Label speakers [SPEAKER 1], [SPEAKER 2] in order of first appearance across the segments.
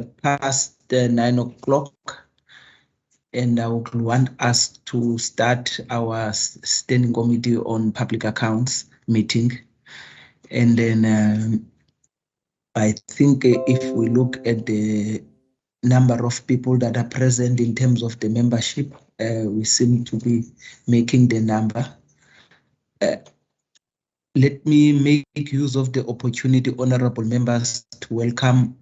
[SPEAKER 1] past 9 o'clock, and I would want us to start our Standing Committee on Public Accounts meeting. And then I think if we look at the number of people that are present in terms of the membership, we seem to be making the number. Let me make use of the opportunity, honorable members, to welcome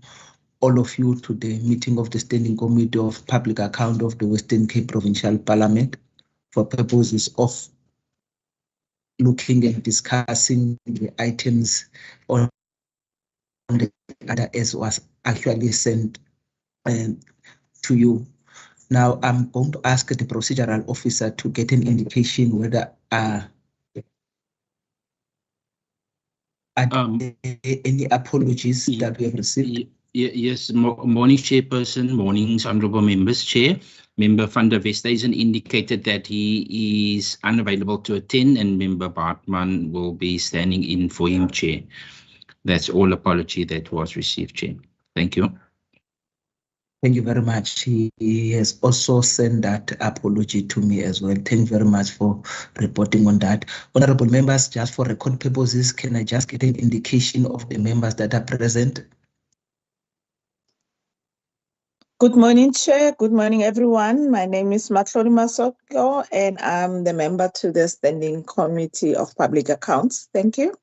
[SPEAKER 1] all of you to the meeting of the Standing Committee of Public Account of the Western Cape Provincial Parliament for purposes of looking and discussing the items on the other as was actually sent to you. Now I'm going to ask the procedural officer to get an indication whether any apologies that we have received.
[SPEAKER 2] Yes, morning Chairperson, mornings Honourable Members. Chair, Member van der Westhuizen indicated that he is unavailable to attend, and Member Bartman will be standing in for him, Chair. That's all apology that was received, Chair. Thank you.
[SPEAKER 1] Thank you very much. He has also sent that apology to me as well. Thank you very much for reporting on that. Honourable members, just for record purposes, can I just get an indication of the members that are present?
[SPEAKER 3] Good morning, Chair. Good morning, everyone. My name is Matloli Masoko, and I'm the member to the Standing Committee of Public Accounts. Thank you.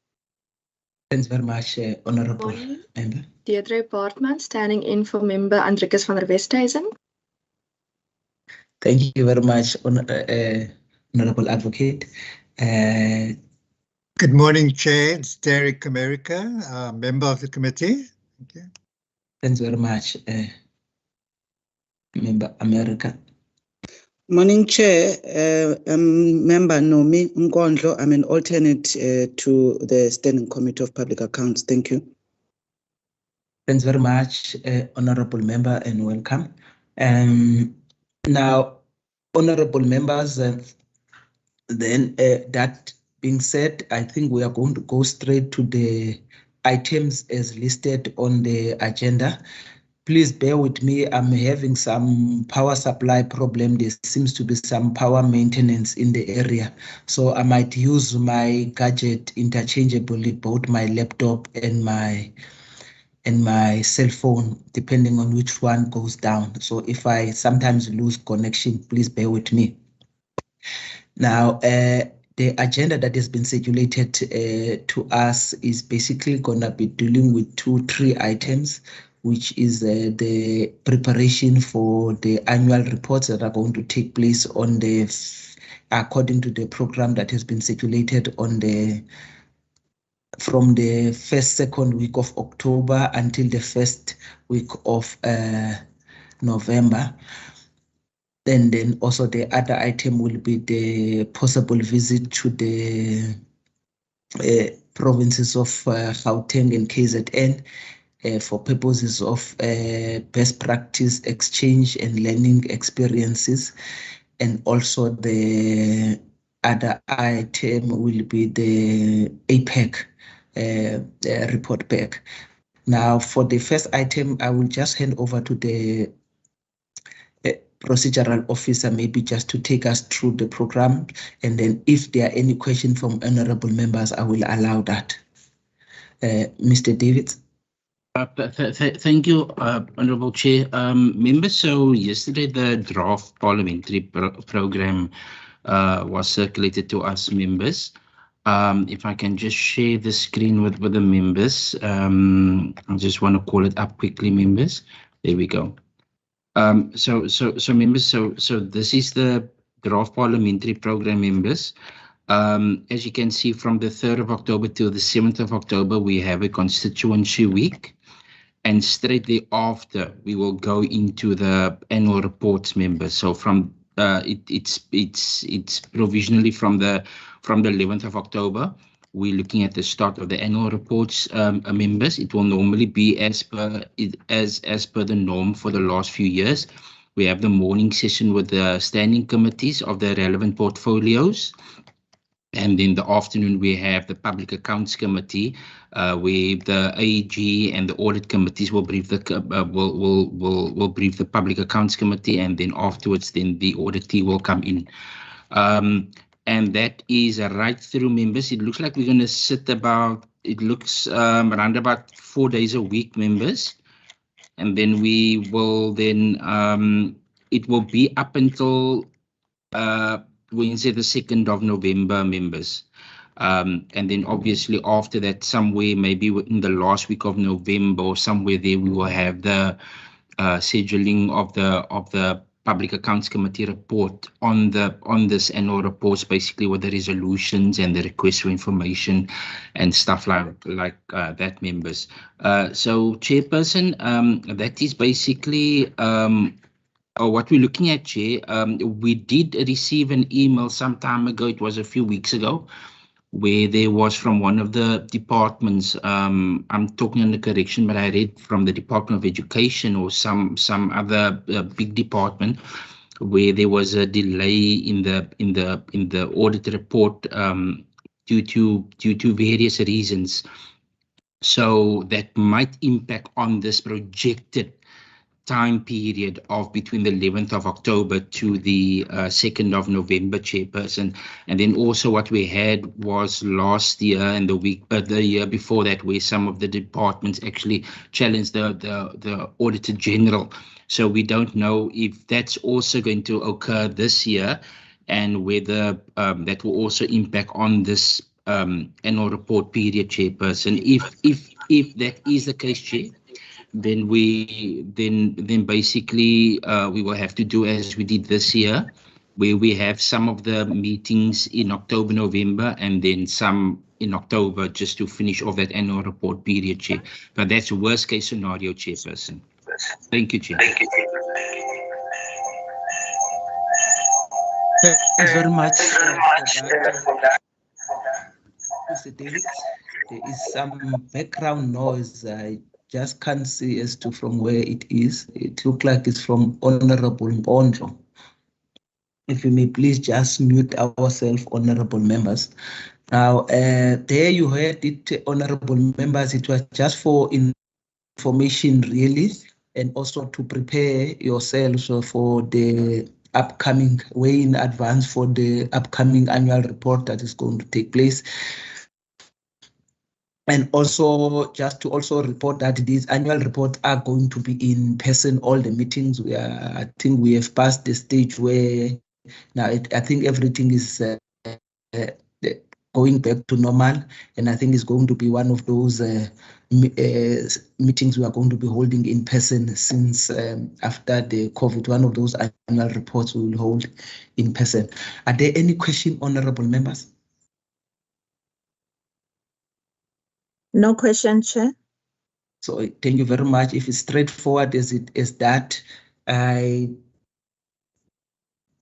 [SPEAKER 1] Thanks very much, Honourable Member.
[SPEAKER 4] Deirdre Bartman, standing in for Member Andrikus van der Westhuizen.
[SPEAKER 1] Thank you very much, Honourable Advocate.
[SPEAKER 5] Good morning, Chair. It's Derek America, member of the committee. Thank you.
[SPEAKER 1] Thanks very much, Member America.
[SPEAKER 6] Morning, Chair. Member Nomi Nkondlo. I'm an alternate to the Standing Committee of Public Accounts. Thank you.
[SPEAKER 1] Thanks very much, Honourable Member, and welcome. Now, Honourable Members, then that being said, I think we are going to go straight to the items as listed on the agenda. Please bear with me. I'm having some power supply problem. There seems to be some power maintenance in the area. So I might use my gadget interchangeably, both my laptop and my cell phone, depending on which one goes down. So if I sometimes lose connection, please bear with me. Now, the agenda that has been circulated to us is basically gonna be dealing with 3 items, which is the preparation for the annual reports that are going to take place on the, according to the program that has been circulated on the, from the second week of October until the first week of November. And then also the other item will be the possible visit to the provinces of Gauteng and KZN for purposes of best practice exchange and learning experiences. And also the other item will be the APEC report back. Now, for the first item, I will just hand over to the procedural officer, maybe just to take us through the program. And then if there are any questions from honorable members, I will allow that. Mr. Davids.
[SPEAKER 2] Thank you, Honourable Chair. Members, so yesterday the draft parliamentary program was circulated to us members. If I can just share the screen with the members. I just want to call it up quickly, members. There we go. So members, so this is the draft parliamentary program, members. As you can see, from the 3rd of October till the 7th of October, we have a constituency week. And straight thereafter, we will go into the annual reports, members. So from it's provisionally from the 11th of October. We're looking at the start of the annual reports, members. It will normally be as per the norm for the last few years. We have the morning session with the standing committees of the relevant portfolios. And in the afternoon, we have the Public Accounts Committee, where the AG and the Audit Committees will brief the will brief the Public Accounts Committee, and then afterwards, then the auditee will come in. And that is right through, members. It looks like we're going to sit about, it looks around about 4 days a week, members. And then we will then, it will be up until Wednesday, the 2nd of November, members. And then obviously after that, somewhere maybe in the last week of November or somewhere there, we will have the scheduling of the Public Accounts Committee report on this annual reports, basically with the resolutions and the requests for information and stuff like that, members. So Chairperson, that is basically what we're looking at, Chair. We did receive an email some time ago, it was a few weeks ago, where there was from one of the departments, I'm talking under correction, but I read from the Department of Education or some other big department, where there was a delay in the audit report due to various reasons. So that might impact on this projected time period of between the 11th of October to the 2nd of November, Chairperson. And then also what we had was last year and the year before that, where some of the departments actually challenged the Auditor General. So we don't know if that's also going to occur this year, and whether that will also impact on this annual report period, Chairperson. If that is the case, Chair, then basically we will have to do as we did this year, where we have some of the meetings in October, November, and then some in October, just to finish off that annual report period, Chair. But that's a worst case scenario, Chairperson. Thank you, Chair.
[SPEAKER 1] Thank you very much for that. Mr. David, there is some background noise. I just can't see as to from where it is. It looks like it's from Honorable Nkondlo. If you may please just mute ourselves, honorable members. Now, there you heard it, honorable members. It was just for information, really, and also to prepare yourselves for the upcoming, way in advance for the upcoming annual report that is going to take place. And also just to also report that these annual reports are going to be in person, all the meetings. I think we have passed the stage where now I think everything is going back to normal, and I think it's going to be one of those meetings we are going to be holding in person since after the COVID, one of those annual reports we will hold in person. Are there any questions, honorable members?
[SPEAKER 3] No question, Chair.
[SPEAKER 1] So thank you very much. If it's straightforward as it is that, then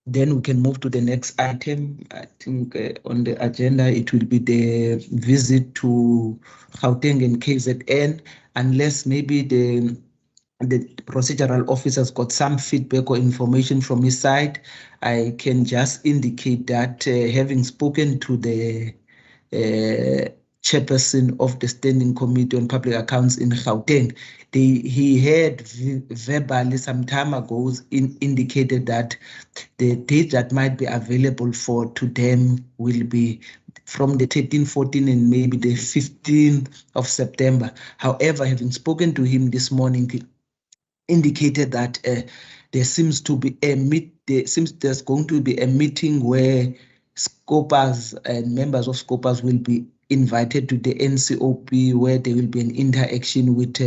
[SPEAKER 1] we can move to the next item. I think on the agenda, it will be the visit to Gauteng and KZN, unless maybe the procedural officer's got some feedback or information from his side. I can just indicate that having spoken to the chairperson of the Standing Committee on Public Accounts in Gauteng, he had verbally some time ago indicated that the date that might be available to them will be from the 13th, 14th, and maybe the 15th of September. However, having spoken to him this morning, he indicated that there seems to be there's going to be a meeting where scopers and members of scopers will be invited to the NCOP, where there will be an interaction with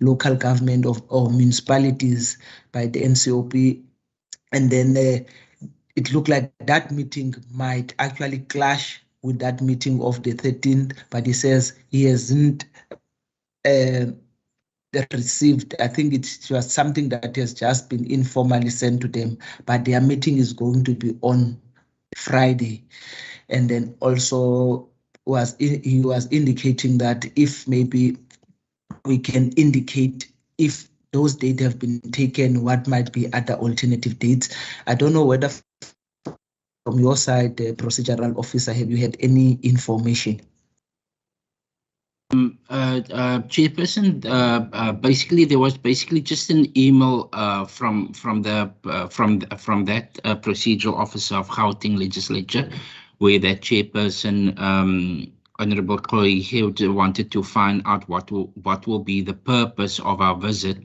[SPEAKER 1] local government or municipalities by the NCOP. And then it looked like that meeting might actually clash with that meeting of the 13th, but he says he hasn't received, I think it was something that has just been informally sent to them, but their meeting is going to be on Friday. And then also he was indicating that if maybe we can indicate if those dates have been taken, what might be other alternative dates. I don't know whether from your side, procedural officer, have you had any information?
[SPEAKER 2] Chairperson, basically there was just an email from that procedural officer of Gauteng Legislature, where that chairperson, Honorable Chloe, wanted to find out what will be the purpose of our visit.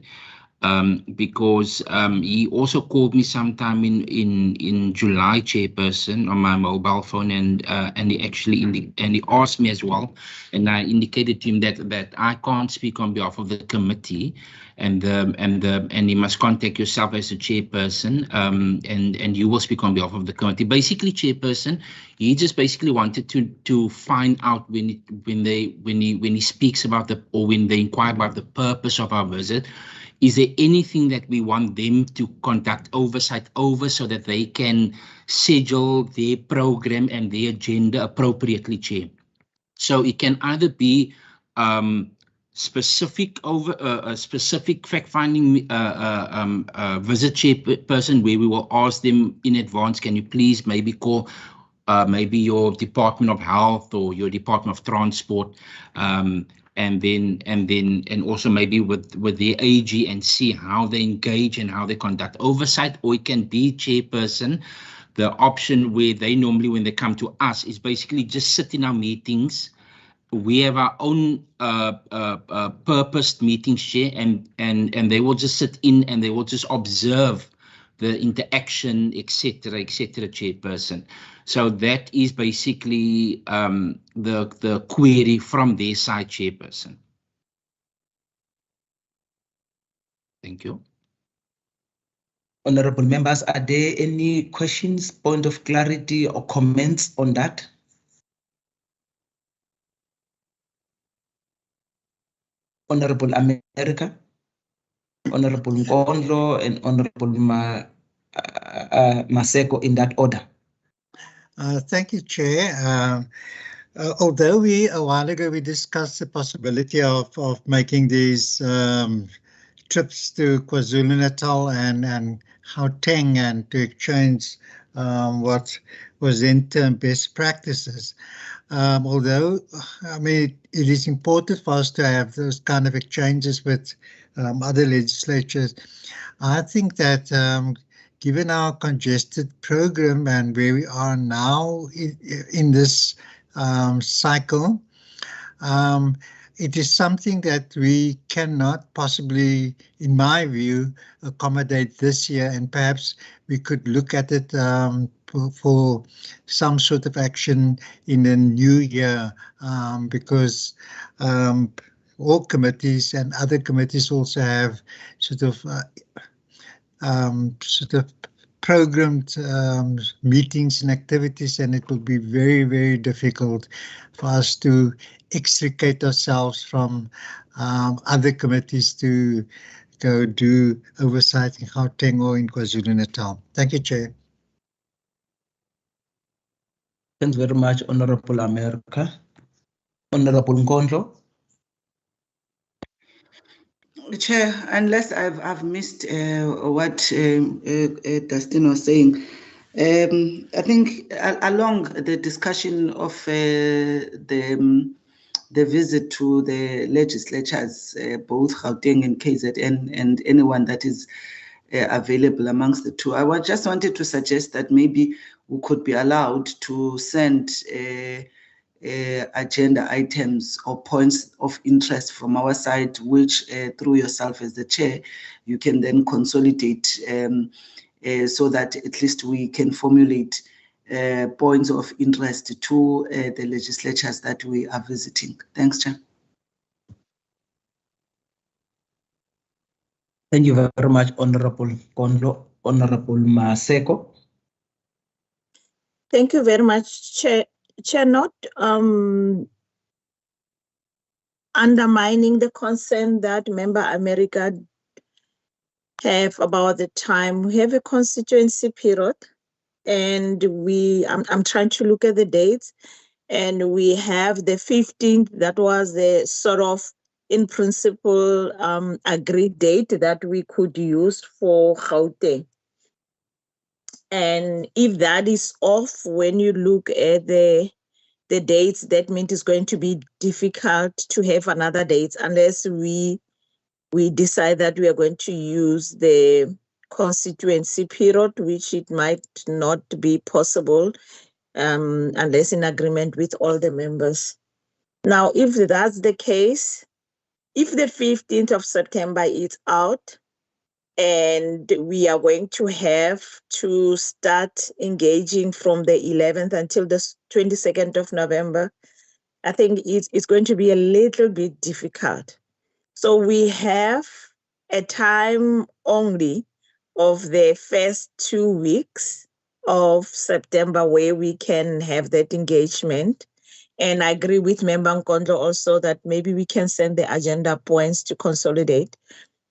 [SPEAKER 2] Because he also called me sometime in July, chairperson, on my mobile phone, and he actually he asked me as well, and I indicated to him that I can't speak on behalf of the committee, and he must contact yourself as the chairperson, and you will speak on behalf of the committee. Basically, chairperson, he just basically wanted to find out when he speaks about when they inquire about the purpose of our visit. Is there anything that we want them to conduct oversight over so that they can schedule their program and their agenda appropriately, Chair? So it can either be specific fact-finding visit, chairperson, where we will ask them in advance, can you please maybe call maybe your Department of Health or your Department of Transport, and also maybe with their AG, and see how they engage and how they conduct oversight. Or it can be, chairperson, the option where they normally, when they come to us, is basically just sit in our meetings. We have our own purposed meetings, Chair, and they will just sit in and they will just observe the interaction, etc., chairperson. So that is basically the query from their side, chairperson. Thank you.
[SPEAKER 1] Honorable members, are there any questions, point of clarity, or comments on that? Honorable America, Honorable Nkondlo, and Honorable Maseko, in that order.
[SPEAKER 5] Thank you, Chair. Although a while ago we discussed the possibility of making these trips to KwaZulu-Natal and Gauteng, and to exchange what was then termed best practices. Although, I mean, it is important for us to have those kind of exchanges with other legislatures. I think that given our congested program and where we are now in this cycle, it is something that we cannot possibly, in my view, accommodate this year, and perhaps we could look at it for some sort of action in the new year, because all committees and other committees also have sort of programmed meetings and activities, and it will be very, very difficult for us to extricate ourselves from other committees to go do oversight in Gauteng or in KwaZulu-Natal. Thank you, Chair.
[SPEAKER 1] Thanks very much, Honorable America. Honorable Nkondlo.
[SPEAKER 6] Chair, unless I've missed what Dustin was saying, I think along the discussion of the visit to the legislatures, both Gauteng and KZN, and anyone that is available amongst the two, I just wanted to suggest that maybe we could be allowed to send agenda items or points of interest from our side, which through yourself as the chair, you can then consolidate so that at least we can formulate points of interest to the legislatures that we are visiting. Thanks, Chair.
[SPEAKER 1] Thank you very much, Honorable Nkondlo. Honorable Maseko.
[SPEAKER 3] Thank you very much, Chair. Not undermining the concern that Member America have about the time. We have a constituency period, and I'm trying to look at the dates, and we have the 15th, that was the sort of in principle agreed date that we could use for Gauteng. And if that is off, when you look at the dates, that means it's going to be difficult to have another date unless we decide that we are going to use the constituency period, which it might not be possible unless in agreement with all the members. Now, if that's the case, if the 15th of September is out, and we are going to have to start engaging from the 11th until the 22nd of November, I think it's going to be a little bit difficult. So we have a time only of the first 2 weeks of September where we can have that engagement. And I agree with Member Nkondlo also that maybe we can send the agenda points to consolidate.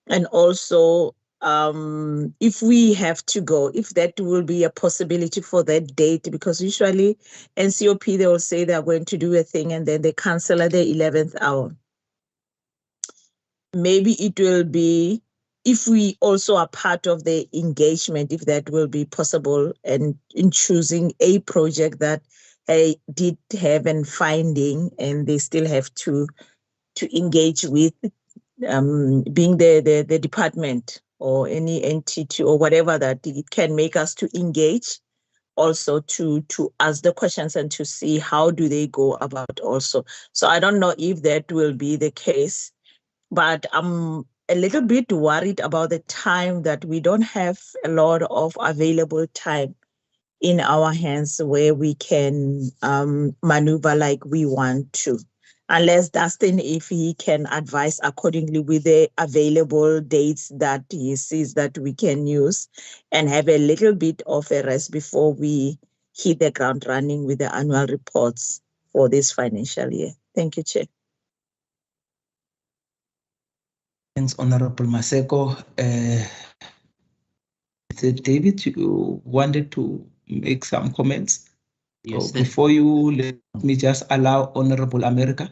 [SPEAKER 3] And also, if we have to go, if that will be a possibility for that date, because usually NCOP, they will say they're going to do a thing and then they cancel at the 11th hour. Maybe it will be, if we also are part of the engagement, if that will be possible, and in choosing a project that did have a finding and they still have to engage with, being the department or any entity or whatever, that it can make us to engage also to ask the questions and to see how do they go about also. So I don't know if that will be the case, but I'm a little bit worried about the time, that we don't have a lot of available time in our hands where we can maneuver like we want to. Unless Dustin, if he can advise accordingly with the available dates that he sees that we can use, and have a little bit of a rest before we hit the ground running with the annual reports for this financial year. Thank you, Chair.
[SPEAKER 1] Thanks, Honorable Maseko. David, you wanted to make some comments?
[SPEAKER 2] Yes,
[SPEAKER 1] Before you, let me just allow Honorable America.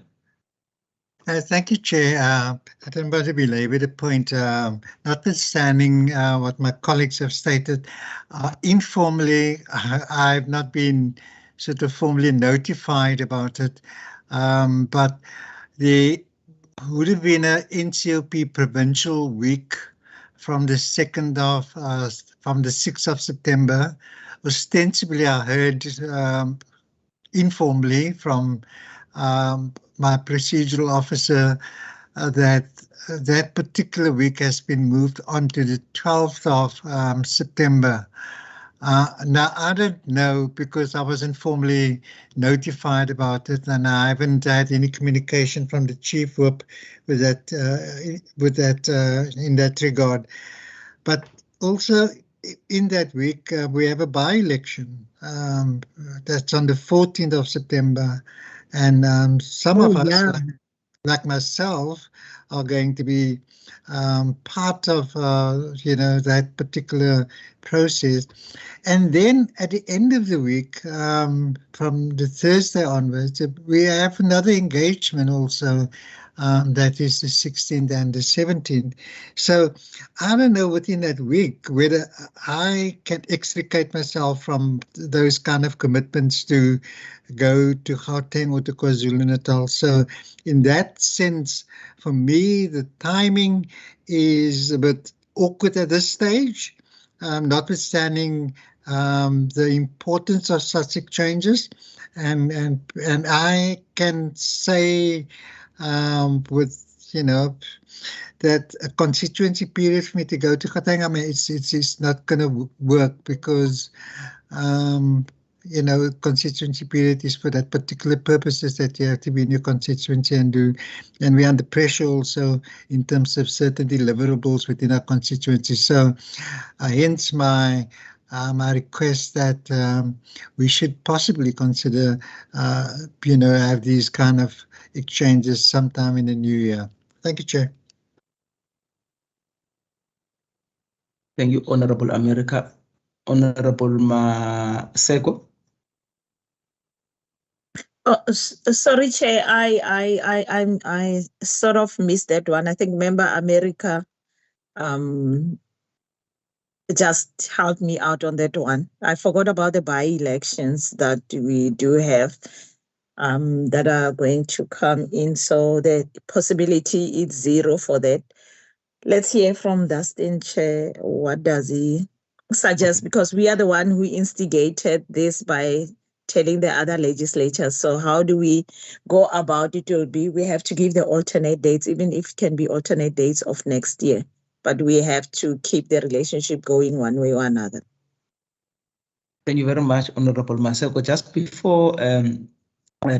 [SPEAKER 5] Thank you, Chair. I don't want to belabor the point. Notwithstanding what my colleagues have stated, informally, I've not been sort of formally notified about it, but there would have been an NCOP provincial week from the 6th of September. Ostensibly, I heard informally from my procedural officer that particular week has been moved on to the 12th of September. Now, I don't know, because I wasn't formally notified about it, and I haven't had any communication from the Chief Whip with that in that regard. But also in that week, we have a by-election that's on the 14th of September, and some of us, like myself, are going to be part of that particular process. And then at the end of the week, from the Thursday onwards, we have another engagement also. That is the 16th and the 17th. So I don't know within that week whether I can extricate myself from those kind of commitments to go to Gauteng or to KwaZulu-Natal. So in that sense, for me, the timing is a bit awkward at this stage, notwithstanding the importance of such exchanges. And I can say with that a constituency period for me to go to Gauteng, I mean, it's not going to work, because constituency period is for that particular purposes that you have to be in your constituency and do, and we're under pressure also in terms of certain deliverables within our constituency. So hence my request that we should possibly consider, have these kind of exchanges sometime in the new year. Thank you, Chair.
[SPEAKER 1] Thank you, Honorable America. Honorable Maseko.
[SPEAKER 3] Sorry, Chair, I sort of missed that one. I think Member America just help me out on that one. I forgot about the by-elections that we do have that are going to come in. So the possibility is 0 for that. Let's hear from Dustin, Chair. What does he suggest? Because we are the one who instigated this by telling the other legislatures. So how do we go about it? Will be we have to give the alternate dates, even if it can be alternate dates of next year. But we have to keep the relationship going one way or another.
[SPEAKER 1] Thank you very much, Honorable Maseko. Just before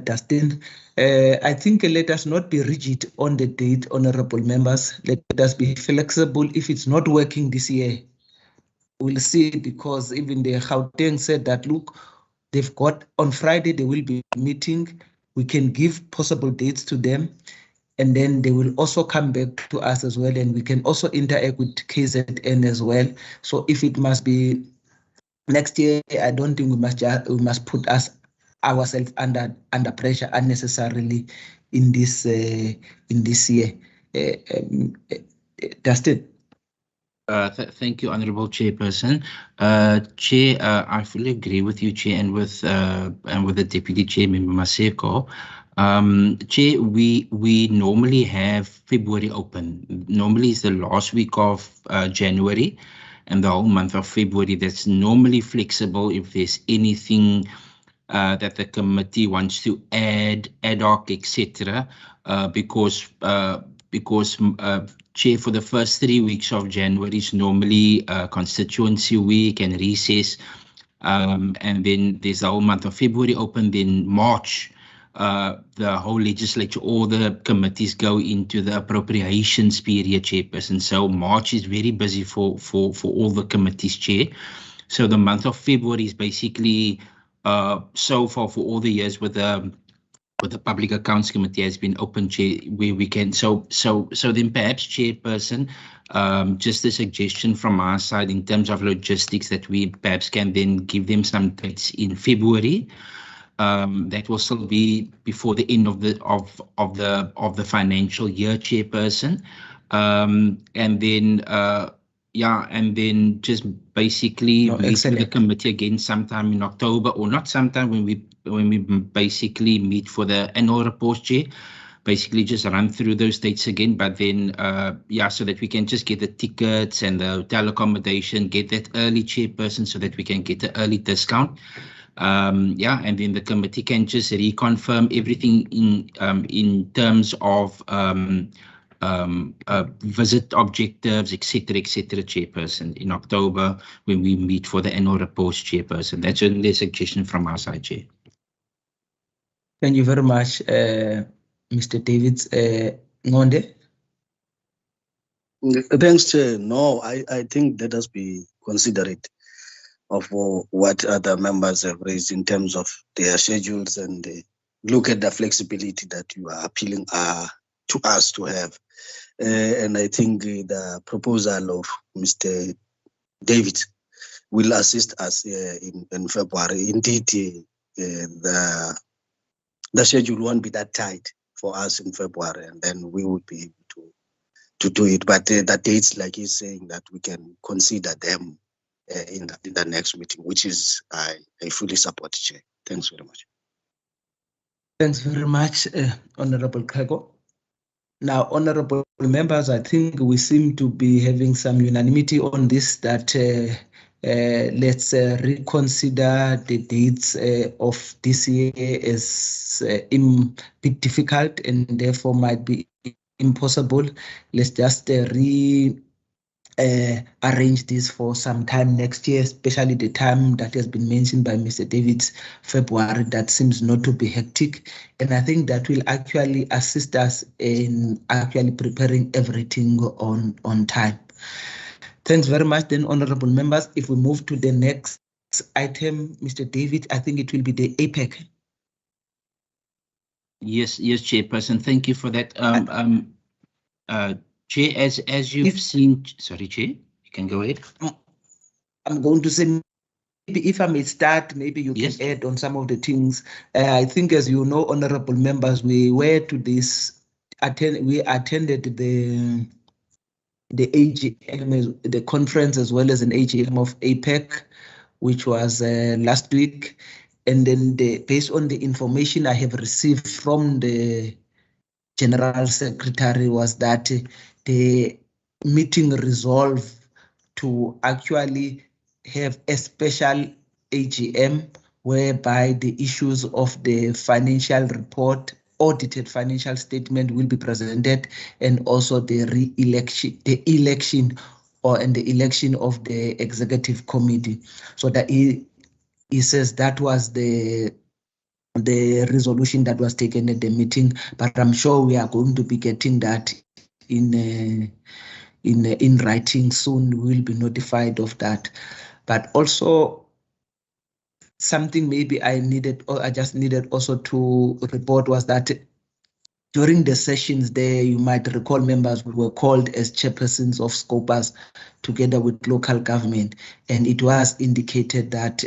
[SPEAKER 1] Dustin, I think let us not be rigid on the date, honorable members. Let us be flexible. If it's not working this year, we'll see, because even the Gauteng said that, look, they've got on Friday, they will be meeting. We can give possible dates to them, and then they will also come back to us as well, and we can also interact with KZN as well. So if it must be next year, I don't think we must put ourselves under pressure unnecessarily in this year. Dustin.
[SPEAKER 2] Thank you, Honorable Chairperson. Chair, I fully agree with you, Chair, and with the Deputy Chair, Member Maseko. Chair, we normally have February open. Normally it's the last week of January and the whole month of February. That's normally flexible if there's anything that the committee wants to add, ad hoc, etc. Because Chair, for the first 3 weeks of January is normally constituency week and recess, and then there's the whole month of February open. Then March, the whole legislature, all the committees go into the appropriations period, Chairperson. So March is very busy for all the committees, Chair. So the month of February is basically so far for all the years with the Public Accounts Committee has been open, Chair, where we can. So then perhaps, Chairperson, just a suggestion from our side in terms of logistics, that we perhaps can then give them some dates in February. That will still be before the end of the financial year, Chairperson, and then and then just basically meet with the committee again sometime in October, or not sometime, when we basically meet for the annual report, Chair. Basically just run through those dates again, but then so that we can just get the tickets and the hotel accommodation, get that early, Chairperson, so that we can get the early discount. And then the committee can just reconfirm everything in terms of visit objectives, etc., Chairperson, in October when we meet for the annual reports, Chairperson. That's only a suggestion from our side, Chair.
[SPEAKER 1] Thank you very much, Mr. Davids. Ngonde?
[SPEAKER 7] Thanks, Chair. No, I think let us be considerate of what other members have raised in terms of their schedules, and look at the flexibility that you are appealing to us to have. And I think the proposal of Mr. David will assist us in February. Indeed, the schedule won't be that tight for us in February, and then we would be able to do it. But the dates, like he's saying, that we can consider them in the next meeting, which is I fully support, Chair. Thanks very much.
[SPEAKER 1] Thanks very much, Honorable Kago. Now, honorable members, I think we seem to be having some unanimity on this, that let's reconsider the dates of this year as a bit difficult and therefore might be impossible. Let's just arrange this for some time next year, especially the time that has been mentioned by Mr. Davids, February. That seems not to be hectic, and I think that will actually assist us in actually preparing everything on time. Thanks very much then, honorable members. If we move to the next item, Mr. David, I think it will be the APEC.
[SPEAKER 2] Yes, Chairperson, thank you for that. Chair, as you've seen, sorry, Chair, you can go ahead.
[SPEAKER 1] I'm going to say, maybe if I may start, maybe you can add on some of the things. I think, as you know, honorable members, we attended the the AGM, the conference, as well as an AGM of APEC, which was last week. And then based on the information I have received from the General Secretary, was that the meeting resolved to actually have a special AGM whereby the issues of the financial report, audited financial statement, will be presented, and also the election of the executive committee. So that he says that was the resolution that was taken at the meeting, but I'm sure we are going to be getting that in writing soon. We will be notified of that. But also something maybe I just needed also to report was that during the sessions there, you might recall, members were called as chairpersons of scopers together with local government, and it was indicated that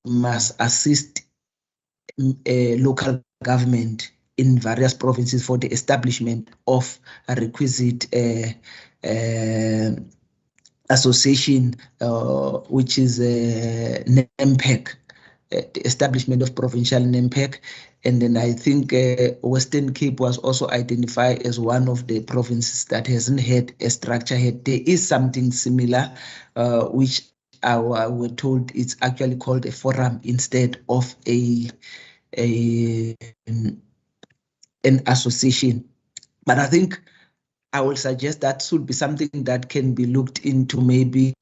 [SPEAKER 1] must assist local government in various provinces for the establishment of a requisite association, which is NEMPEC, the establishment of Provincial NEMPEC. And then I think Western Cape was also identified as one of the provinces that hasn't had a structure yet. There is something similar, which we're told it's actually called a forum instead of an association. But I think I will suggest that should be something that can be looked into, maybe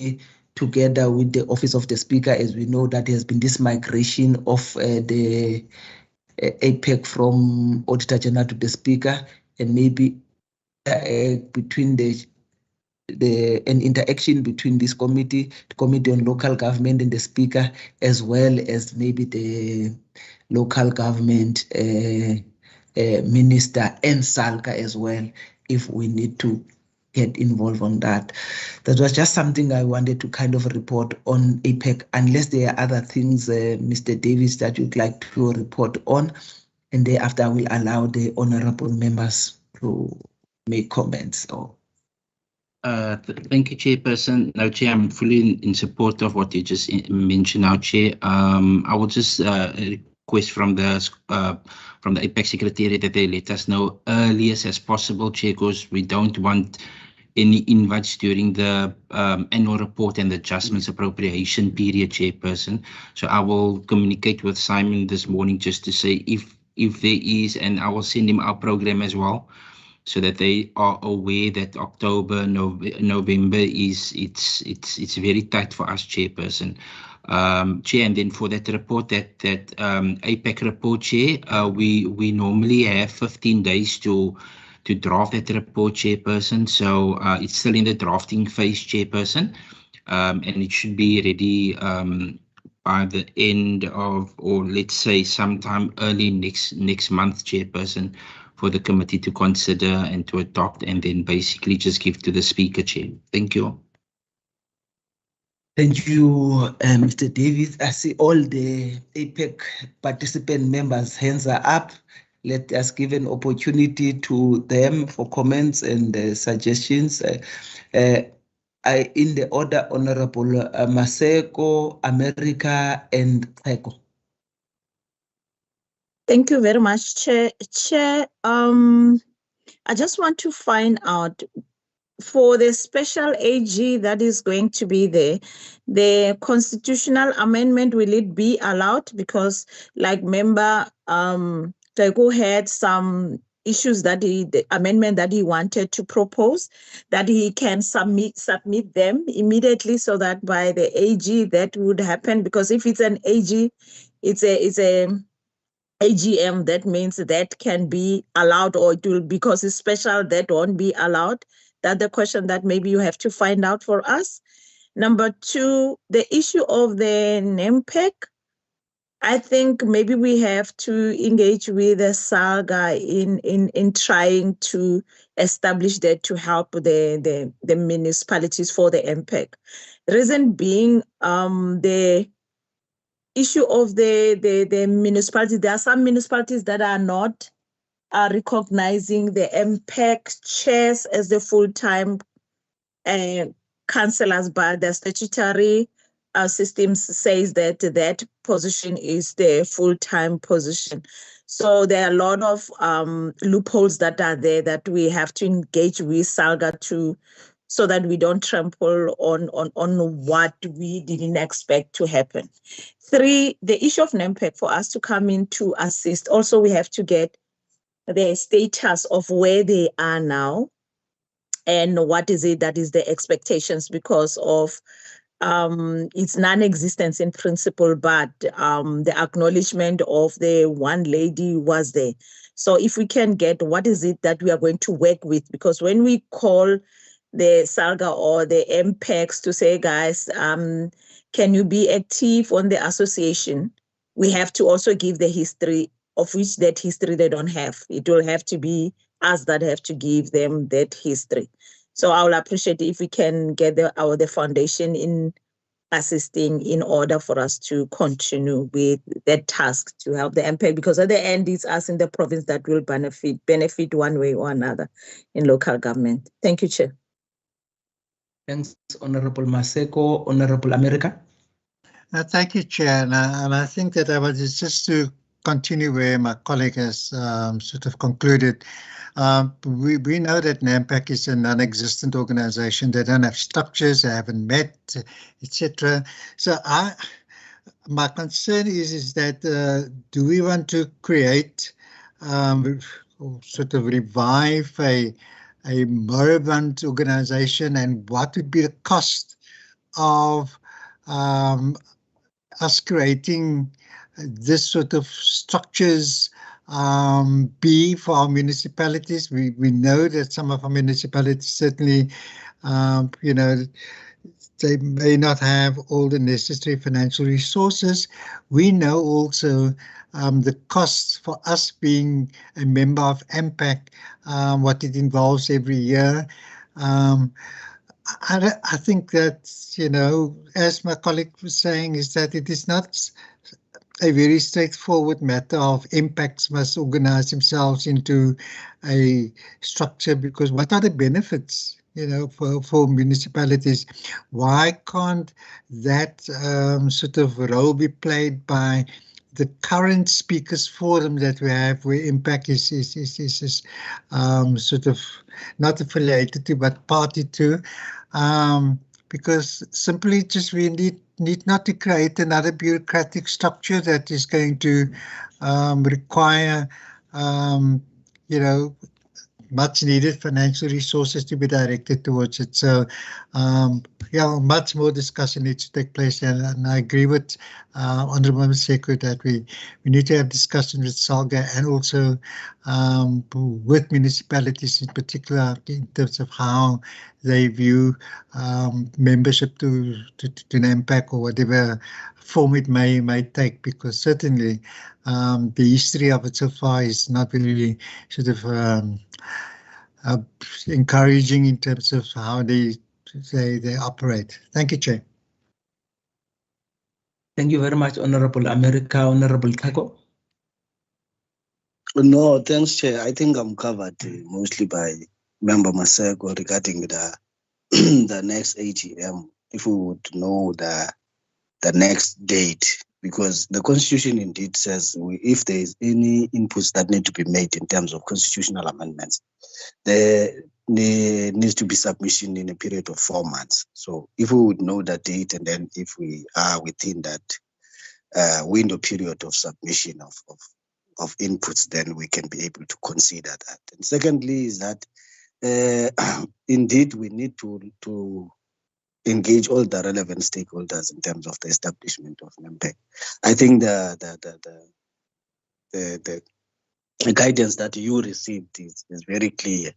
[SPEAKER 1] together with the Office of the Speaker, as we know that there has been this migration of the APEC from Auditor General to the Speaker, and maybe between an interaction between this committee, the Committee on Local Government, and the Speaker, as well as maybe the local government minister and SALGA as well, if we need to get involved on that. That was just something I wanted to kind of report on APEC, unless there are other things, Mr. Davis, that you'd like to report on. And thereafter, I will allow the honorable members to make comments.
[SPEAKER 2] Thank you, Chairperson. Now, Chair, I'm fully in support of what you just mentioned now, Chair. I will just request from the APEC Secretariat that they let us know earliest as possible, Chair, because we don't want any invites during the annual report and the adjustments appropriation period, Chairperson. So I will communicate with Simon this morning just to say if there is, and I will send him our program as well, so that they are aware that October, November it's very tight for us, Chairperson. Chair, and then for that report, that APEC report, Chair, we normally have 15 days to draft that report, Chairperson. So it's still in the drafting phase, Chairperson, and it should be ready by the end of, or let's say sometime early next month, Chairperson, for the committee to consider and to adopt, and then basically just give to the Speaker, Chair. Thank you.
[SPEAKER 1] Thank you, Mr. Davis. I see all the APEC participant members' hands are up. Let us give an opportunity to them for comments and suggestions. In the order, Honorable Maseko, America, and Teko.
[SPEAKER 3] Thank you very much, Chair. Chair, I just want to find out, for the special AG that is going to be there, the constitutional amendment, will it be allowed? Because like member Teko had some issues that the amendment that he wanted to propose, that he can submit them immediately, so that by the AG that would happen. Because if it's an AG, it's a AGM, that means that can be allowed, or it will, because it's special, that won't be allowed. That's the question that maybe you have to find out for us. Number two, the issue of the NEMPEC, I think maybe we have to engage with the SALGA in trying to establish that, to help the municipalities for the NEMPEC. The reason being, the issue of the municipalities, there are some municipalities that are not recognizing the NEMPEC chairs as the full-time councillors, but the statutory systems says that that position is the full-time position. So there are a lot of loopholes that are there that we have to engage with SALGA to, so that we don't trample on what we didn't expect to happen. 3, the issue of NAMPEC, for us to come in to assist, also we have to get the status of where they are now and what is it that is the expectations, because of its non-existence in principle, but the acknowledgement of the one lady was there. So if we can get what is it that we are going to work with, because when we call the SALGA or the MPECs to say, guys, can you be active on the association? We have to also give the history, of which that history they don't have. It will have to be us that have to give them that history. So I will appreciate if we can get the foundation in assisting in order for us to continue with that task to help the MPEC, because at the end it's us in the province that will benefit one way or another in local government. Thank you, Chair.
[SPEAKER 1] Thanks, Honorable Maseko. Honorable America.
[SPEAKER 5] Thank you, Chair. And I think that I was just to continue where my colleague has sort of concluded. We know that NAMPAC is a non-existent organization. They don't have structures, they haven't met, etc. So my concern is that do we want to create or sort of revive a moribund organization, and what would be the cost of us creating this sort of structures be for our municipalities? We know that some of our municipalities certainly, you know, they may not have all the necessary financial resources. We know also the costs for us being a member of MPAC, what it involves every year. I think that, you know, as my colleague was saying, is that it is not a very straightforward matter of impacts must organize themselves into a structure, because what are the benefits, you know, for municipalities? Why can't that sort of role be played by the current speakers forum that we have, where impact is sort of not affiliated to but party to, because simply just we need not to create another bureaucratic structure that is going to require you know, much needed financial resources to be directed towards it. So yeah, much more discussion needs to take place, and I agree with Honourable Maseko that we need to have discussion with SALGA and also with municipalities in particular in terms of how they view membership to NAMPAC or whatever form it may take, because certainly the history of it so far is not really sort of encouraging in terms of how they operate. Thank you, Chair.
[SPEAKER 1] Thank you very much, Honorable America. Honorable Kako.
[SPEAKER 7] No, thanks, Chair. I think I'm covered mostly by Member Maseko regarding the the next AGM. If we would know the next date, because the Constitution indeed says if there is any inputs that need to be made in terms of constitutional amendments, there needs to be submission in a period of 4 months. So if we would know that date, and then if we are within that window period of submission of inputs, then we can be able to consider that. And secondly is that indeed we need to engage all the relevant stakeholders in terms of the establishment of NAMPAC. I think the guidance that you received is very clear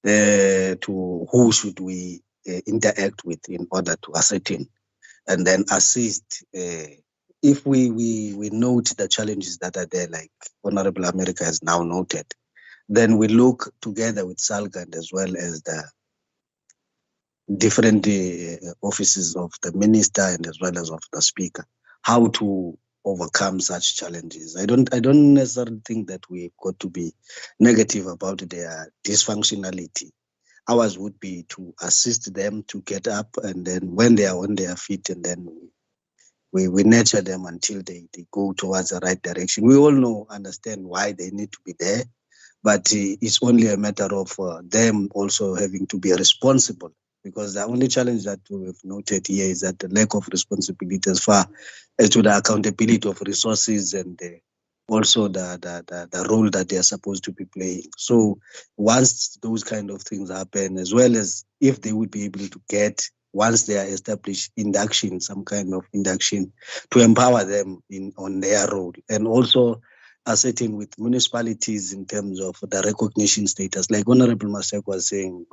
[SPEAKER 7] to who should we interact with in order to ascertain and then assist. If we note the challenges that are there, like Honorable America has now noted, then we look together with SALGA as well as the different offices of the minister and as well as of the speaker, how to overcome such challenges. I don't necessarily think that we've got to be negative about their dysfunctionality. ours would be to assist them to get up, and then when they are on their feet, and then we nurture them until they go towards the right direction. We all understand why they need to be there, but it's only a matter of them also having to be responsible, because the only challenge that we've noted here is that the lack of responsibility as far as to the accountability of resources, and also the role that they are supposed to be playing. So once those kind of things happen, as well as if they would be able to get, once they are established, induction, some kind of induction to empower them on their role, and also ascertain with municipalities in terms of the recognition status. Like Honorable Masek was saying,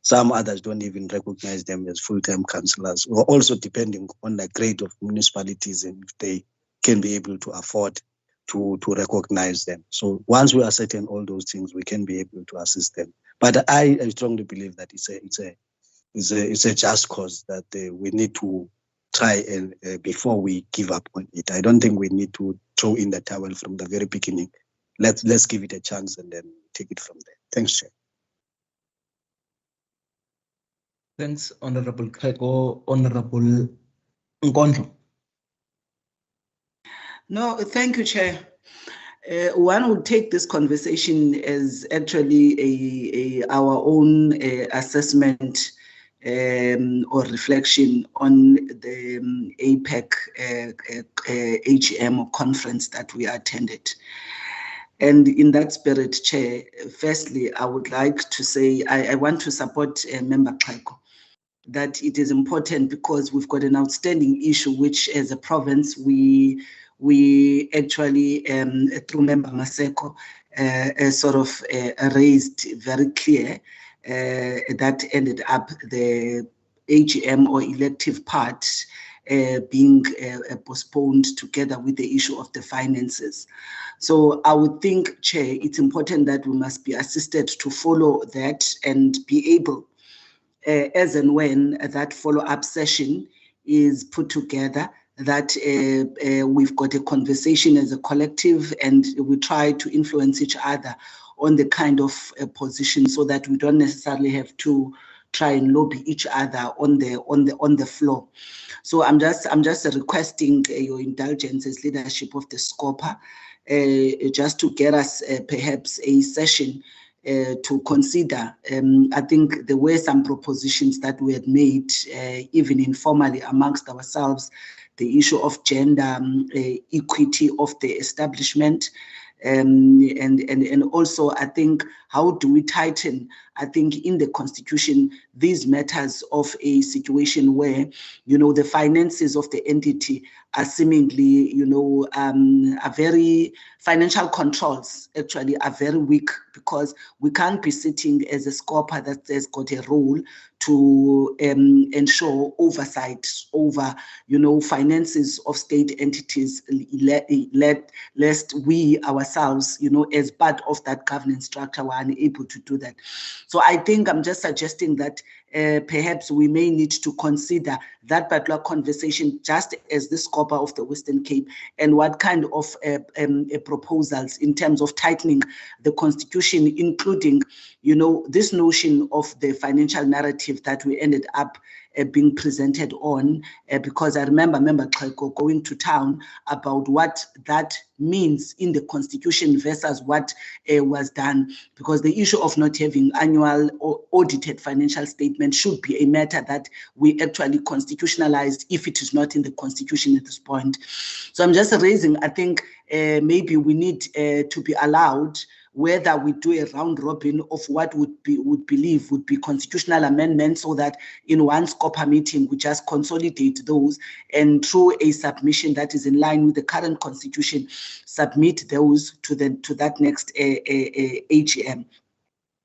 [SPEAKER 7] some others don't even recognize them as full-time councillors, or also depending on the grade of municipalities and if they can be able to afford to recognize them. So once we ascertain all those things, we can be able to assist them. But I strongly believe that it's a just cause that we need to try and before we give up on it. I don't think we need to throw in the towel from the very beginning. Let's give it a chance and then take it from there. Thanks, Chair.
[SPEAKER 1] Thanks, Honorable Kego. Honorable Nkondlo.
[SPEAKER 6] No, thank you, Chair. One would take this conversation as actually our own assessment or reflection on the APEC AGM or conference that we attended. And in that spirit, Chair, firstly, I would like to say I want to support Member Kego, that it is important because we've got an outstanding issue, which as a province, we actually, through Member Maseko, sort of raised very clear that ended up the AGM or elective part being postponed together with the issue of the finances. So I would think, Chair, it's important that we must be assisted to follow that and be able, as and when that follow-up session is put together, that we've got a conversation as a collective and we try to influence each other on the kind of position so that we don't necessarily have to try and lobby each other on the floor. So I'm just requesting your indulgence as leadership of the SCOPA, just to get us perhaps a session to consider. I think there were some propositions that we had made, even informally amongst ourselves, the issue of gender equity of the establishment, and also I think how do we tighten, I think in the constitution, these matters of a situation where, the finances of the entity are seemingly, are very, financial controls actually are very weak, because we can't be sitting as a SCOPA that has got a role to ensure oversight over, finances of state entities, lest we ourselves, as part of that governance structure, were unable to do that. So I think I'm just suggesting that perhaps we may need to consider that particular conversation just as the SCOPA of the Western Cape, and what kind of proposals in terms of tightening the constitution, including, this notion of the financial narrative that we ended up being presented on, because I remember Member Kego going to town about what that means in the constitution versus what was done, because the issue of not having annual or audited financial statements should be a matter that we actually constitutionalized if it is not in the constitution at this point. So I'm just raising, I think maybe we need to be allowed, whether we do a round robin of what would be constitutional amendments, so that in one SCOPA meeting we just consolidate those, and through a submission that is in line with the current constitution, submit those to that next AGM.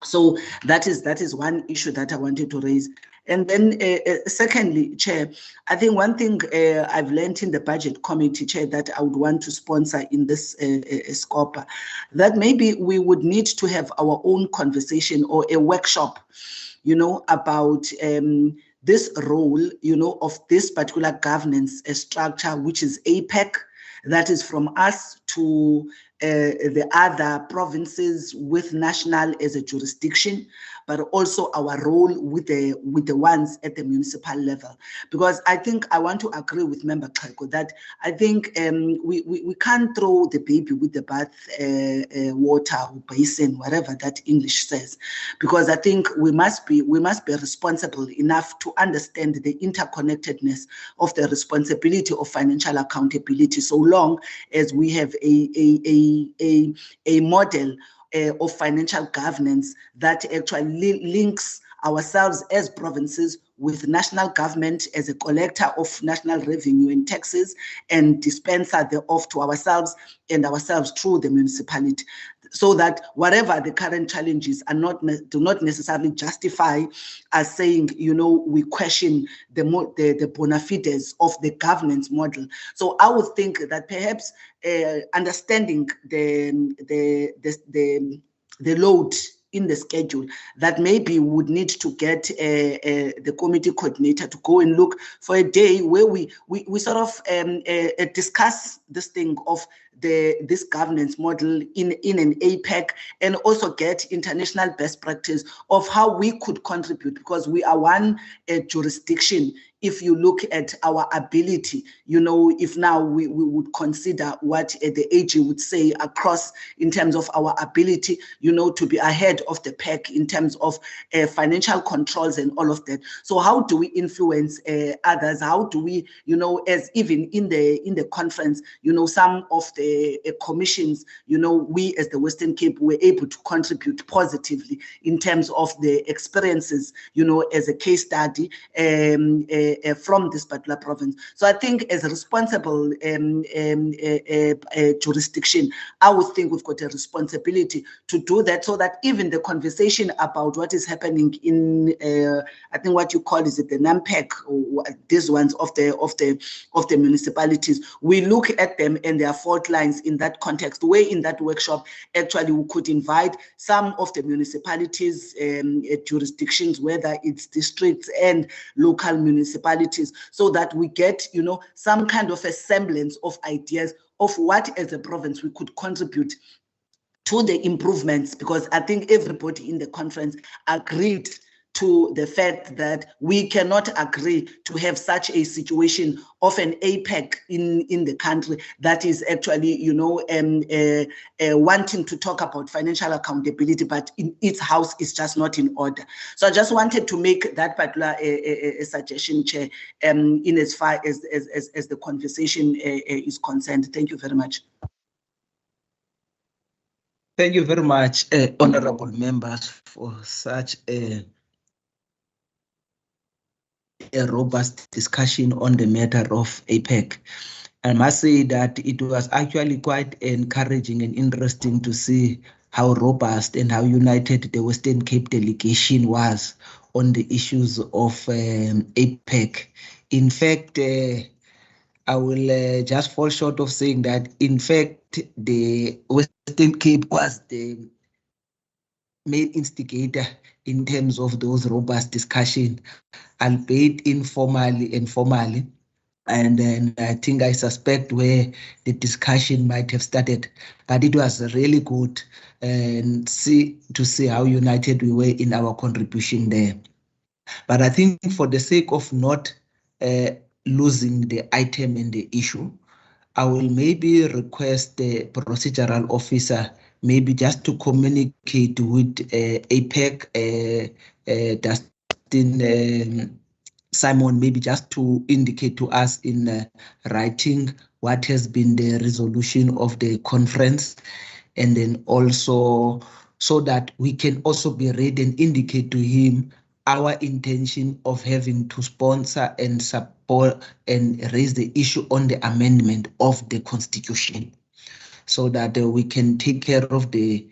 [SPEAKER 6] So that is one issue that I wanted to raise. And then secondly, Chair, I think one thing I've learned in the budget committee, Chair, that I would want to sponsor in this SCOPA, that maybe we would need to have our own conversation or a workshop, about this role, of this particular governance structure, which is APEC, that is from us to the other provinces with national as a jurisdiction, but also our role with the ones at the municipal level. Because I think I want to agree with Member Xhego that I think we can't throw the baby with the bath water or basin, whatever that English says, because I think we must be responsible enough to understand the interconnectedness of the responsibility of financial accountability, so long as we have a model of financial governance that actually links ourselves as provinces with national government as a collector of national revenue and taxes and dispenser thereof to ourselves and ourselves through the municipality, so that whatever the current challenges do not necessarily justify us saying, we question the bona fides of the governance model. So I would think that perhaps understanding the load in the schedule, that maybe would need to get the committee coordinator to go and look for a day where we sort of discuss this thing of this governance model in an APEC, and also get international best practice of how we could contribute, because we are one jurisdiction. If you look at our ability, if now we would consider what the AG would say across in terms of our ability, to be ahead of the pack in terms of financial controls and all of that. So how do we influence others? How do we, as even in the conference, some of the commissions, we as the Western Cape were able to contribute positively in terms of the experiences, as a case study from this particular province. So I think as a responsible jurisdiction, I would think we've got a responsibility to do that, so that even the conversation about what is happening in, I think what you call is it the NAMPEC, or these ones of the municipalities, we look at them and their fault lines in that context, where in that workshop actually we could invite some of the municipalities jurisdictions, whether it's districts and local municipalities, so that we get some kind of a semblance of ideas of what as a province we could contribute to the improvements, because I think everybody in the conference agreed to the fact that we cannot agree to have such a situation of an APEC in the country that is actually, wanting to talk about financial accountability, but in its house is just not in order. So I just wanted to make that particular suggestion, Chair, in as far as the conversation is concerned. Thank you very much.
[SPEAKER 1] Thank you very much, honorable members, for such a robust discussion on the matter of APEC. I must say that it was actually quite encouraging and interesting to see how robust and how united the Western Cape delegation was on the issues of APEC. In fact, I will just fall short of saying that, in fact, the Western Cape was the main instigator in terms of those robust discussions, albeit informally and formally. And then I suspect where the discussion might have started, but it was really good and to see how united we were in our contribution there. But I think for the sake of not losing the item and the issue, I will maybe request the procedural officer maybe just to communicate with APEC, Dustin Simon, maybe just to indicate to us in writing what has been the resolution of the conference, and then also so that we can also be ready and indicate to him our intention of having to sponsor and support and raise the issue on the amendment of the Constitution, so that we can take care of the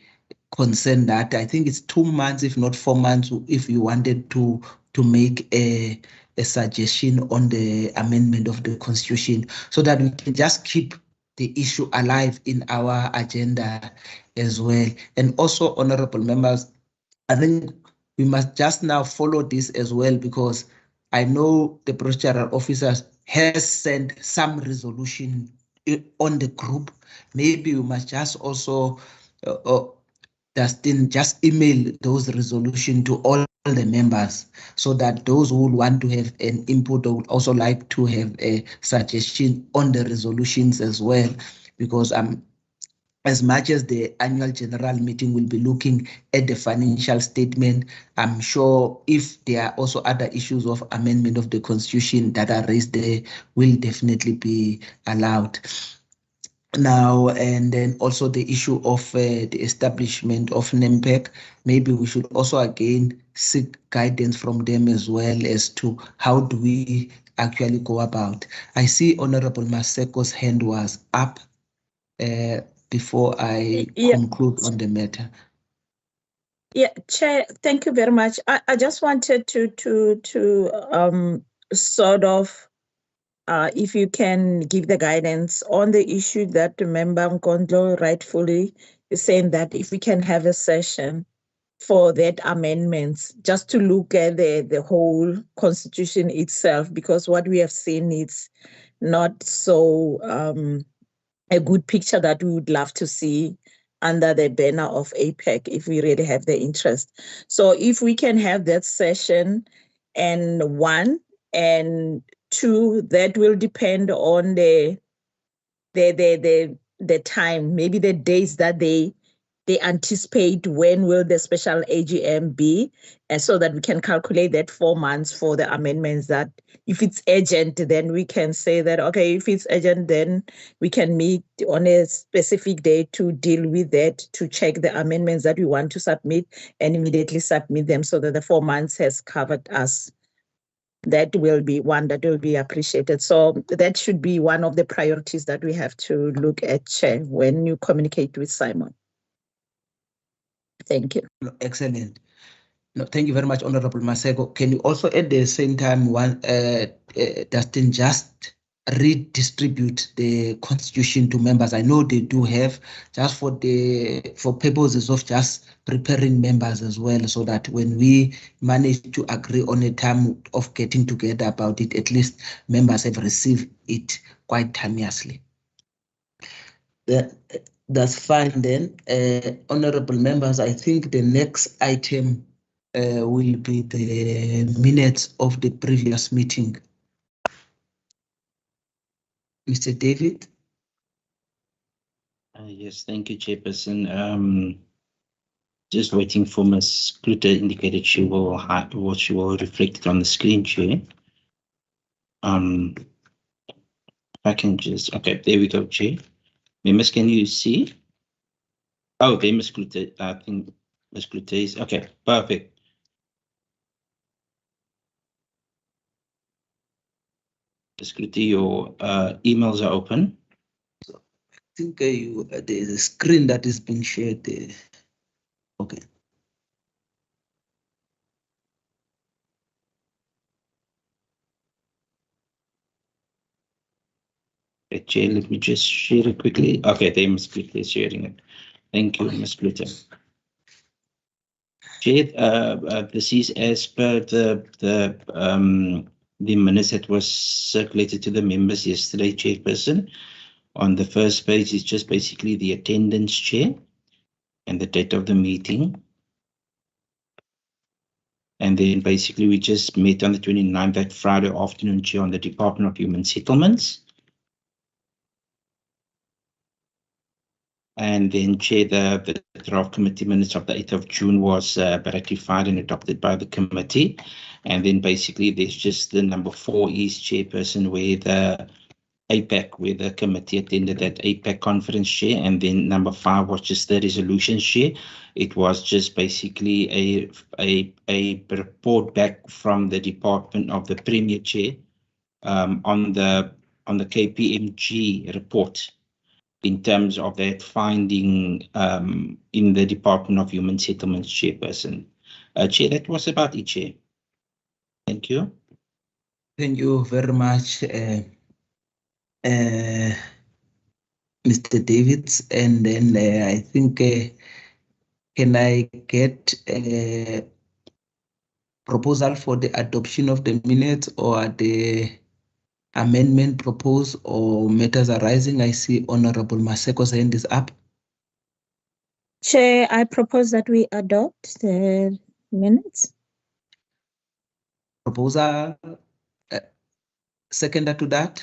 [SPEAKER 1] concern that I think it's 2 months, if not 4 months, if you wanted to make a suggestion on the amendment of the Constitution, so that we can just keep the issue alive in our agenda as well. And also, honorable members, I think we must just now follow this as well, because I know the procedural officers has sent some resolution on the group. Maybe we must just also Dustin, just email those resolutions to all the members so that those who want to have an input or would also like to have a suggestion on the resolutions as well, because as much as the annual general meeting will be looking at the financial statement, I'm sure if there are also other issues of amendment of the constitution that are raised there, will definitely be allowed. Now, and then also the issue of the establishment of NEMPEC, maybe we should also again seek guidance from them as well as to how do we actually go about. I see Honorable Maseko's hand was up before I conclude on the matter.
[SPEAKER 3] Yeah, Chair, thank you very much. I just wanted to sort of if you can give the guidance on the issue that Member Nkondlo rightfully is saying, that if we can have a session for that amendments, just to look at the whole constitution itself, because what we have seen is not so a good picture that we would love to see under the banner of APEC if we really have the interest. So if we can have that session, and one, and two, that will depend on the time, maybe the days that they anticipate when will the special AGM be, and so that we can calculate that 4 months for the amendments. That if it's urgent, then we can say that, okay, if it's urgent, then we can meet on a specific day to deal with that, to check the amendments that we want to submit and immediately submit them so that the 4 months has covered us. That will be one that will be appreciated. So that should be one of the priorities that we have to look at, Chair, when you communicate with Simon. Thank you.
[SPEAKER 1] Excellent. No, thank you very much, Honorable Maseko. Can you also at the same time, Dustin, just redistribute the constitution to members? I know they do have, just for purposes of just preparing members as well, so that when we manage to agree on a time of getting together about it, at least members have received it quite timeously. That's fine then. Honorable members, I think the next item will be the minutes of the previous meeting. Mr. David?
[SPEAKER 2] Yes, thank you, Chairperson. Just waiting for Ms. Kluter indicated she will reflect it on the screen, Chair. I can just, okay, there we go, Chair. Members, can you see? Oh, there, Ms. Kluter. I think Ms. Kluter is, okay, perfect. Ms. Kluter, your emails are open.
[SPEAKER 1] So I think there's a screen that is being shared there. Okay.
[SPEAKER 2] Chair, let me just share it quickly. Okay, there Ms. Kluter is sharing it. Thank you, Ms. Kluter. Chair, this is as per the minutes that was circulated to the members yesterday, Chairperson. On the first page is just basically the attendance, Chair, and the date of the meeting. And then basically we just met on the 29th, that Friday afternoon, Chair, on the Department of Human Settlements. And then, Chair, the draft committee minutes of the 8th of June was ratified and adopted by the committee. And then basically there's just the number 4 is, Chairperson, where the APEC, where the committee attended that APEC conference, Chair. And then number 5 was just the resolution, Chair. It was just basically a report back from the Department of the Premier, Chair, on the KPMG report, in terms of that finding in the Department of Human Settlements, Chairperson. Chair, that was about it, Chair. Thank you.
[SPEAKER 1] Thank you very much, Mr. Davids. And then I think, can I get a proposal for the adoption of the minutes or the amendment proposed or matters arising? I see Honorable Maseko's hand is up.
[SPEAKER 3] Chair, I propose that we adopt the minutes.
[SPEAKER 1] Proposer, seconder to that?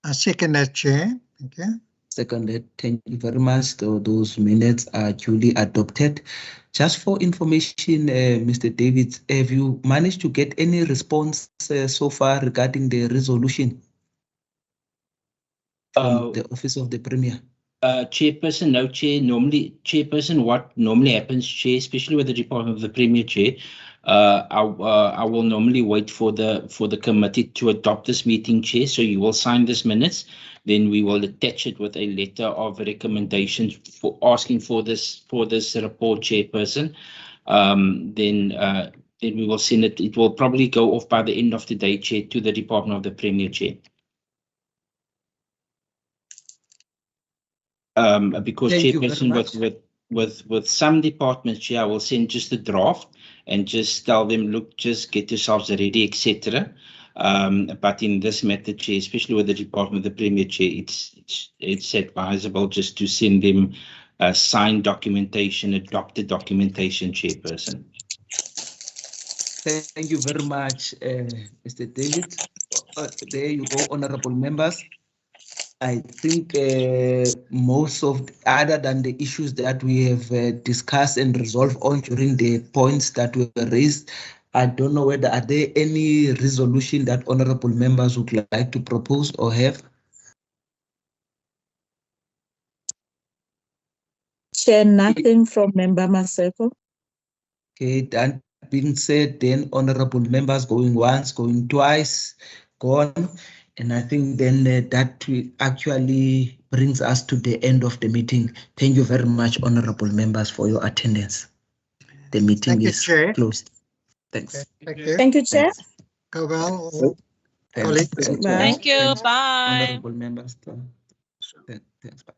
[SPEAKER 5] I second that, Chair. Thank you.
[SPEAKER 1] Seconded. Thank you very much. So those minutes are duly adopted. Just for information, Mr. David, have you managed to get any response so far regarding the resolution from the Office of the Premier?
[SPEAKER 2] Chairperson, no, Chair. Normally, Chairperson, what normally happens, Chair, especially with the Department of the Premier, Chair, I will normally wait for the committee to adopt this meeting, Chair. So you will sign this minutes, then we will attach it with a letter of recommendation for asking for this report, Chairperson. Then we will send it. It will probably go off by the end of the day, Chair, to the Department of the Premier, Chair. Because
[SPEAKER 1] Thank you very
[SPEAKER 2] Chairperson,
[SPEAKER 1] much.
[SPEAKER 2] with some departments, Chair, I will send just the draft and just tell them, look, just get yourselves ready, etc. But in this matter, Chair, especially with the Department of the Premier, Chair, it's advisable just to send them signed documentation, adopted documentation, Chairperson.
[SPEAKER 1] Thank you very much, Mr. David. There you go, honorable members. I think most of, other than the issues that we have discussed and resolved on during the points that were raised, I don't know whether are there any resolution that honorable members would like to propose or have?
[SPEAKER 3] Chair, nothing from Member Maseko.
[SPEAKER 1] Okay, that being said, then honorable members going once, going twice, gone. And I think then that actually brings us to the end of the meeting. Thank you very much, honorable members, for your attendance. The meeting is closed. Thanks.
[SPEAKER 5] Okay, thank you.
[SPEAKER 3] Thank you, Chair.
[SPEAKER 5] Go well.
[SPEAKER 1] Thanks.
[SPEAKER 3] Bye.
[SPEAKER 8] Thank you.
[SPEAKER 1] Thanks,
[SPEAKER 8] Bye.
[SPEAKER 1] honorable members. Thanks. Bye.